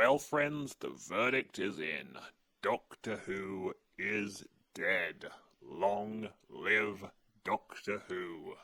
Well, friends, the verdict is in. Doctor Who is dead. Long live Doctor Who.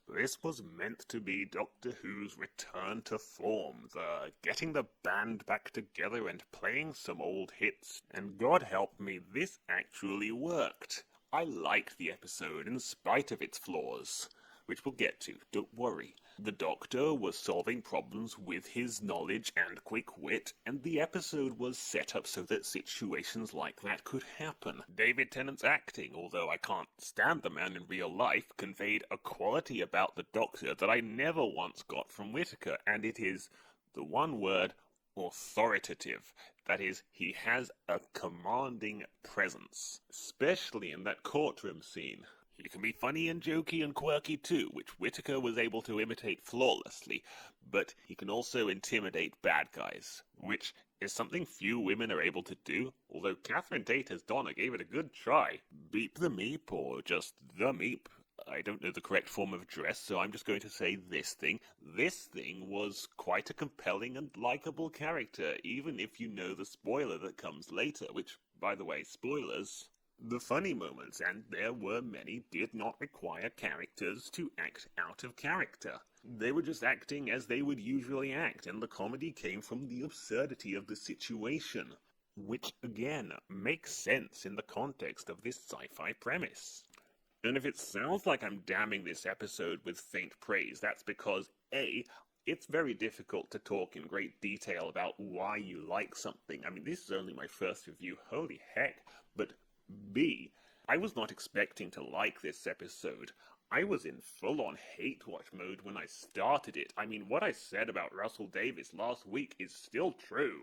This was meant to be Doctor Who's return to form, the getting the band back together and playing some old hits, and God help me, this actually worked. I liked the episode in spite of its flaws, which we'll get to, don't worry. The Doctor was solving problems with his knowledge and quick wit, and the episode was set up so that situations like that could happen. David Tennant's acting, although I can't stand the man in real life, conveyed a quality about the Doctor that I never once got from Whittaker, and it is the one word, authoritative. That is, he has a commanding presence, especially in that courtroom scene. He can be funny and jokey and quirky too, which Whittaker was able to imitate flawlessly, but he can also intimidate bad guys, which is something few women are able to do, although Catherine Tate as Donna gave it a good try. Beep the Meep, or just the Meep. I don't know the correct form of dress, so I'm just going to say this thing. This thing was quite a compelling and likable character, even if you know the spoiler that comes later, which, by the way, spoilers. The funny moments, and there were many, did not require characters to act out of character. They were just acting as they would usually act, and the comedy came from the absurdity of the situation, which, again, makes sense in the context of this sci-fi premise. And if it sounds like I'm damning this episode with faint praise, that's because, A, it's very difficult to talk in great detail about why you like something. I mean, this is only my first review, holy heck, but B, I was not expecting to like this episode. I was in full-on hate-watch mode when I started it. I mean, what I said about Russell Davies last week is still true.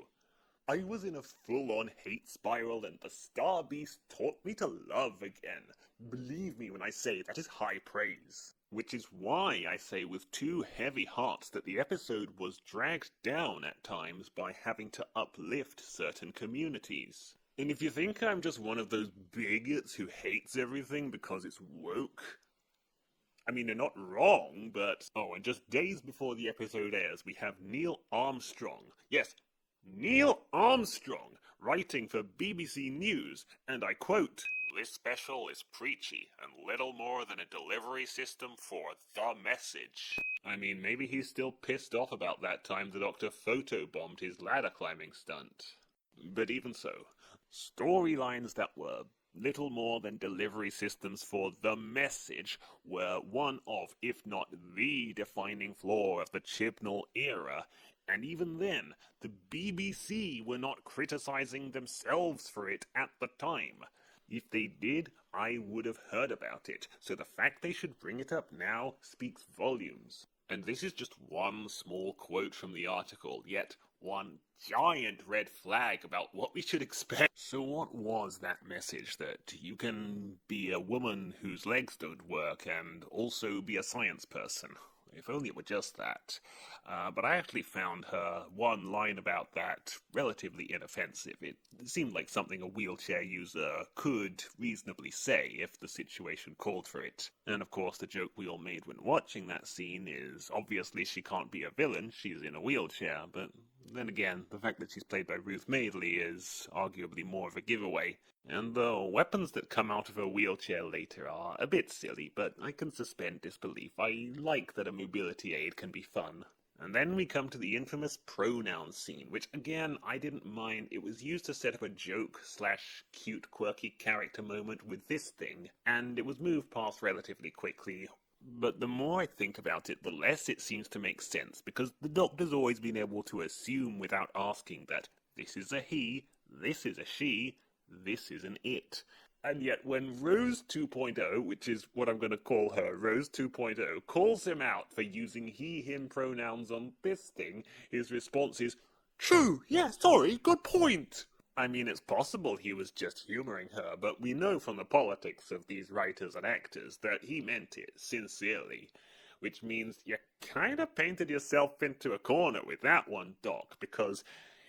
I was in a full-on hate spiral, and the Star Beast taught me to love again. Believe me when I say that is high praise. Which is why I say with two heavy hearts that the episode was dragged down at times by having to uplift certain communities. And if you think I'm just one of those bigots who hates everything because it's woke, I mean, they're not wrong, but... Oh, and just days before the episode airs, we have Neil Armstrong. Yes, Neil Armstrong, writing for BBC News, and I quote, "This special is preachy and little more than a delivery system for the message." I mean, maybe he's still pissed off about that time the Doctor photobombed his ladder climbing stunt. But even so, storylines that were little more than delivery systems for the message were one of, if not the defining flaw of the Chibnall era, and even then, the BBC were not criticizing themselves for it at the time. If they did, I would have heard about it, so the fact they should bring it up now speaks volumes. And this is just one small quote from the article, yet one giant red flag about what we should expect. So what was that message that you can be a woman whose legs don't work and also be a science person? If only it were just that. But I actually found her one line about that relatively inoffensive. It seemed like something a wheelchair user could reasonably say if the situation called for it. And of course the joke we all made when watching that scene is obviously she can't be a villain, she's in a wheelchair, but then again, the fact that she's played by Ruth Madeley is arguably more of a giveaway. And the weapons that come out of her wheelchair later are a bit silly, but I can suspend disbelief. I like that a mobility aid can be fun. And then we come to the infamous pronouns scene, which again, I didn't mind. It was used to set up a joke/cute quirky character moment with this thing, and it was moved past relatively quickly. But the more I think about it, the less it seems to make sense, because the Doctor's always been able to assume without asking that this is a he, this is a she, this is an it. And yet when Rose 2.0, which is what I'm going to call her, Rose 2.0, calls him out for using he-him pronouns on this thing, his response is, "True, yeah, sorry, good point." I mean, it's possible he was just humouring her, but we know from the politics of these writers and actors that he meant it sincerely. Which means you kind of painted yourself into a corner with that one, Doc, because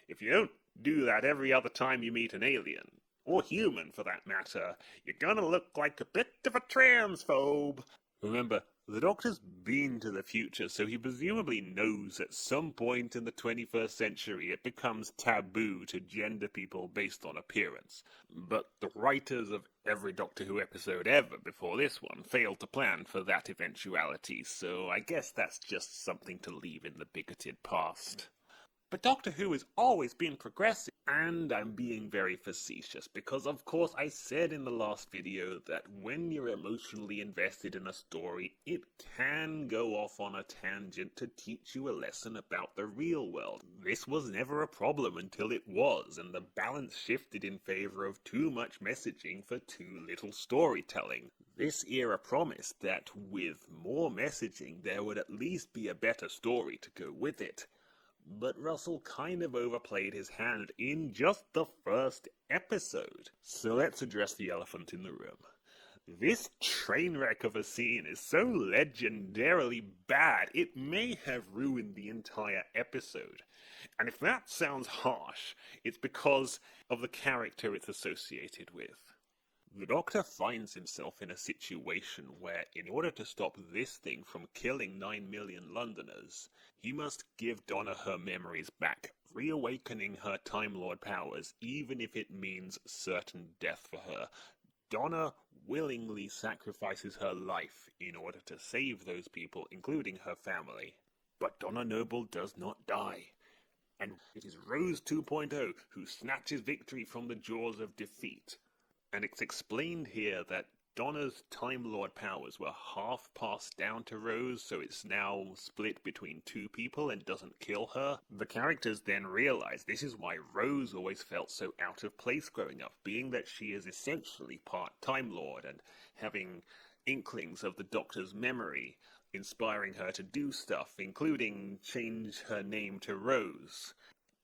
if you don't do that every other time you meet an alien, or human for that matter, you're gonna look like a bit of a transphobe. Remember, The Doctor's been to the future, so he presumably knows at some point in the 21st century it becomes taboo to gender people based on appearance. But the writers of every Doctor Who episode ever before this one failed to plan for that eventuality, so I guess that's just something to leave in the bigoted past. But Doctor Who has always been progressive, and I'm being very facetious because, of course, I said in the last video that when you're emotionally invested in a story, it can go off on a tangent to teach you a lesson about the real world. This was never a problem until it was, and the balance shifted in favor of too much messaging for too little storytelling. This era promised that with more messaging, there would at least be a better story to go with it. But Russell kind of overplayed his hand in just the first episode. So let's address the elephant in the room. This train wreck of a scene is so legendarily bad, it may have ruined the entire episode. And if that sounds harsh, it's because of the character it's associated with. The Doctor finds himself in a situation where, in order to stop this thing from killing 9 million Londoners, he must give Donna her memories back, reawakening her Time Lord powers, even if it means certain death for her. Donna willingly sacrifices her life in order to save those people, including her family. But Donna Noble does not die. And it is Rose 2.0 who snatches victory from the jaws of defeat. And it's explained here that Donna's Time Lord powers were half passed down to Rose, so it's now split between two people and doesn't kill her. The characters then realize this is why Rose always felt so out of place growing up, being that she is essentially part Time Lord and having inklings of the Doctor's memory, inspiring her to do stuff, including change her name to Rose.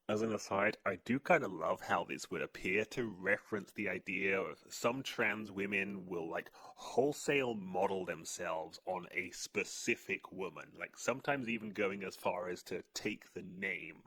As an aside, I do kind of love how this would appear to reference the idea of some trans women will, wholesale model themselves on a specific woman, sometimes even going as far as to take the name.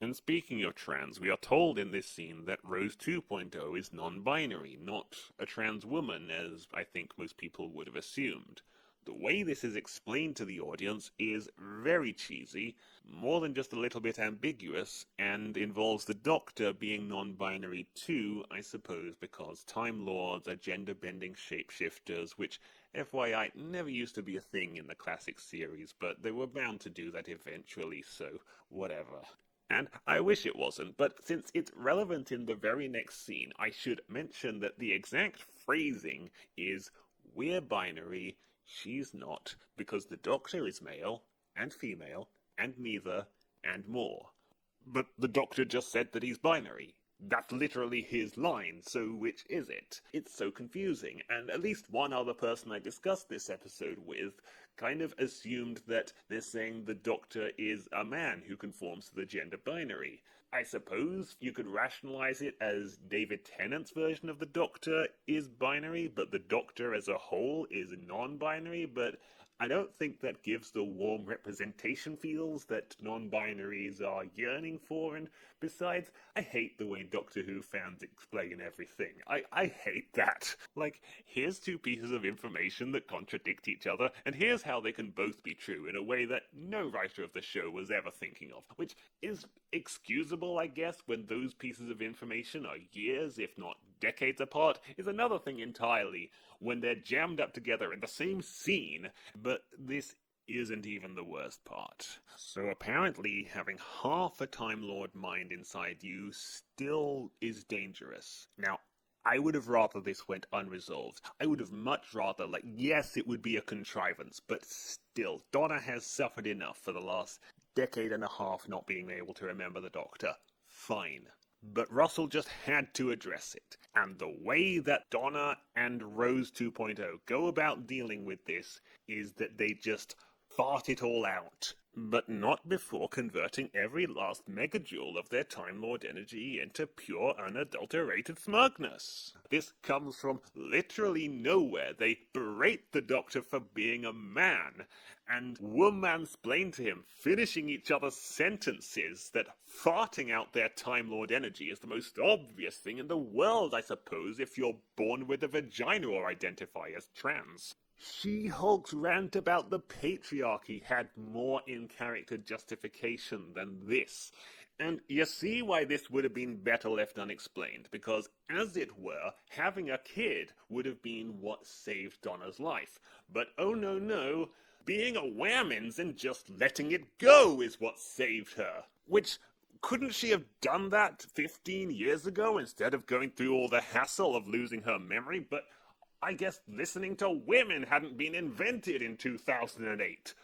And speaking of trans, we are told in this scene that Rose 2.0 is non-binary, not a trans woman, as I think most people would have assumed. The way this is explained to the audience is very cheesy, more than just a little bit ambiguous, and involves the Doctor being non-binary too, I suppose, because Time Lords are gender-bending shapeshifters, which, FYI, never used to be a thing in the classic series, but they were bound to do that eventually, so whatever. And I wish it wasn't, but since it's relevant in the very next scene, I should mention that the exact phrasing is, "We're binary, she's not, because the Doctor is male, and female, and neither, and more." But the Doctor just said that he's binary. That's literally his line, so which is it? It's so confusing, and at least one other person I discussed this episode with kind of assumed that they're saying the Doctor is a man who conforms to the gender binary. I suppose you could rationalize it as David Tennant's version of the Doctor is binary, but the Doctor as a whole is non-binary, but I don't think that gives the warm representation feels that non-binaries are yearning for, and besides, I hate the way Doctor Who fans explain everything. I hate that. Here's two pieces of information that contradict each other, and here's how they can both be true in a way that no writer of the show was ever thinking of, which is excusable, I guess, when those pieces of information are years, if not decades apart, is another thing entirely when they're jammed up together in the same scene, but this isn't even the worst part. So apparently having half a Time Lord mind inside you still is dangerous. Now, I would have rather this went unresolved. I would have much rather, yes, it would be a contrivance, but still, Donna has suffered enough for the last decade and a half not being able to remember the Doctor. Fine. But Russell just had to address it. And the way that Donna and Rose 2.0 go about dealing with this is that they just fart it all out. But not before converting every last megajoule of their Time Lord energy into pure, unadulterated smugness. This comes from literally nowhere. They berate the Doctor for being a man, and woman-mansplain to him, finishing each other's sentences that farting out their Time Lord energy is the most obvious thing in the world, I suppose, if you're born with a vagina or identify as trans. She-Hulk's rant about the patriarchy had more in-character justification than this. And you see why this would have been better left unexplained, because, as it were, having a kid would have been what saved Donna's life. But oh no, being a whammons and just letting it go is what saved her. Which, couldn't she have done that 15 years ago instead of going through all the hassle of losing her memory? But I guess listening to women hadn't been invented in 2008.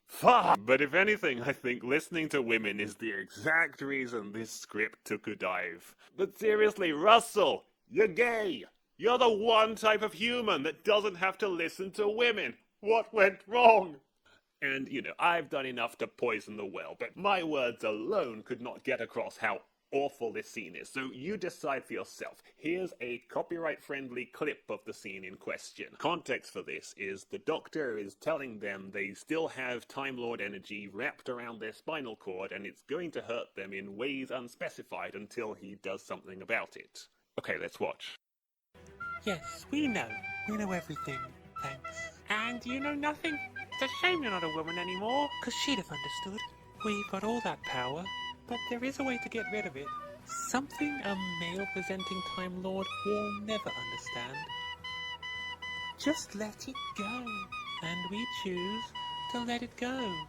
Fuck! But if anything, I think listening to women is the exact reason this script took a dive. But seriously, Russell, you're gay! You're the one type of human that doesn't have to listen to women! What went wrong? And, I've done enough to poison the well, but my words alone could not get across how awful this scene is. So you decide for yourself. Here's a copyright-friendly clip of the scene in question. Context for this is the Doctor is telling them they still have Time Lord energy wrapped around their spinal cord, and it's going to hurt them in ways unspecified until he does something about it. Okay, let's watch. Yes, we know. We know everything. Thanks. And you know nothing? It's a shame you're not a woman anymore. 'Cause she'd have understood. We've got all that power. But there is a way to get rid of it. Something a male-presenting Time Lord will never understand. Just let it go. And we choose to let it go.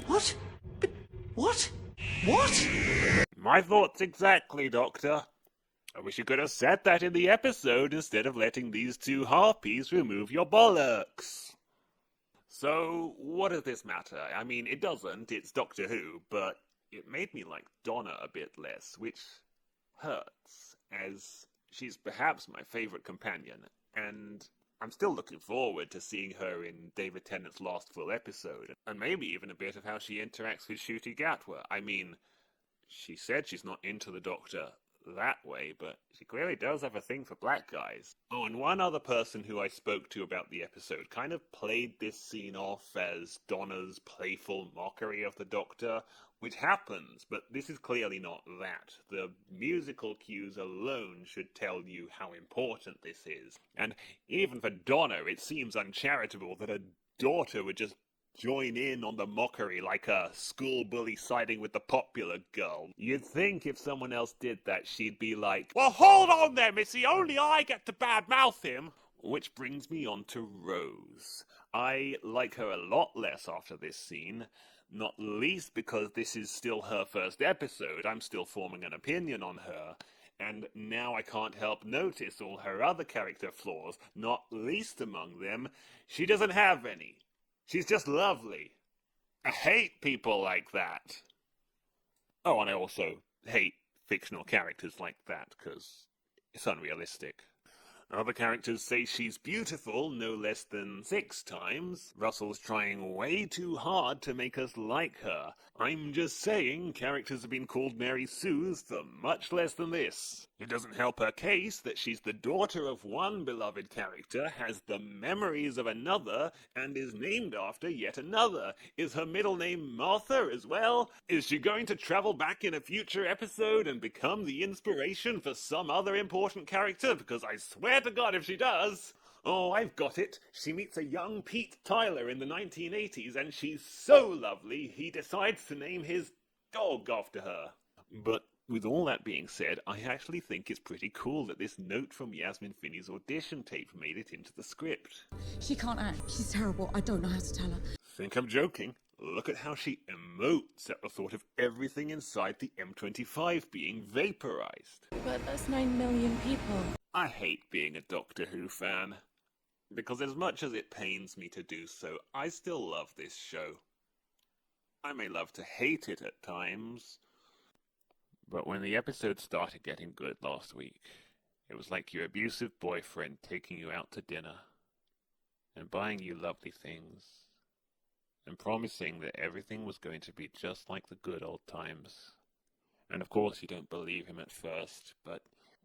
What? But what? What? My thoughts exactly, Doctor. I wish you could have said that in the episode instead of letting these two harpies remove your bollocks. So, what does this matter? I mean, it doesn't, it's Doctor Who, but it made me like Donna a bit less, which hurts, as she's perhaps my favourite companion, and I'm still looking forward to seeing her in David Tennant's last full episode, and maybe even a bit of how she interacts with Ncuti Gatwa. I mean, she said she's not into the Doctor that way, but she clearly does have a thing for black guys. Oh, and one other person who I spoke to about the episode kind of played this scene off as Donna's playful mockery of the Doctor, which happens, but this is clearly not that. The musical cues alone should tell you how important this is. And even for Donna, it seems uncharitable that a daughter would just join in on the mockery like a school bully siding with the popular girl. You'd think if someone else did that, she'd be like, "Well, hold on there, Missy, only I get to badmouth him." Which brings me on to Rose. I like her a lot less after this scene, not least because this is still her first episode. I'm still forming an opinion on her. And now I can't help notice all her other character flaws, not least among them, she doesn't have any. She's just lovely. I hate people like that. Oh, and I also hate fictional characters like that, because it's unrealistic. Other characters say she's beautiful no less than 6 times. Russell's trying way too hard to make us like her. I'm just saying characters have been called Mary Sue's for much less than this. It doesn't help her case that she's the daughter of one beloved character, has the memories of another, and is named after yet another. Is her middle name Martha as well? Is she going to travel back in a future episode and become the inspiration for some other important character? Because I swear to God if she does. Oh, I've got it. She meets a young Pete Tyler in the 1980s, and she's so lovely, he decides to name his dog after her. But with all that being said, I actually think it's pretty cool that this note from Yasmin Finney's audition tape made it into the script. She can't act. She's terrible. I don't know how to tell her. Think I'm joking? Look at how she emotes at the thought of everything inside the M25 being vaporized. But that's 9 million people. I hate being a Doctor Who fan, because as much as it pains me to do so, I still love this show. I may love to hate it at times, but when the episode started getting good last week, it was like your abusive boyfriend taking you out to dinner and buying you lovely things and promising that everything was going to be just like the good old times. And of course you don't believe him at first, but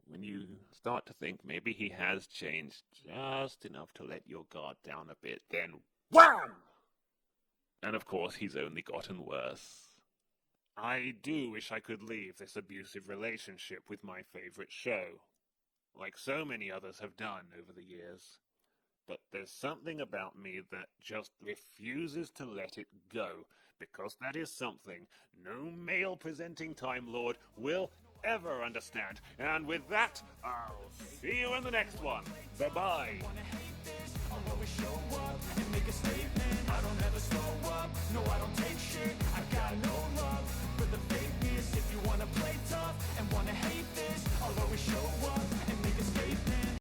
when you start to think maybe he has changed just enough to let your guard down a bit, then wham! And of course he's only gotten worse. I do wish I could leave this abusive relationship with my favorite show, like so many others have done over the years. But there's something about me that just refuses to let it go, because that is something no male-presenting Time Lord will ever understand. And with that, I'll see you in the next one. Bye-bye. I'll always show up and make a statement. I don't ever slow up, no I don't take shit. I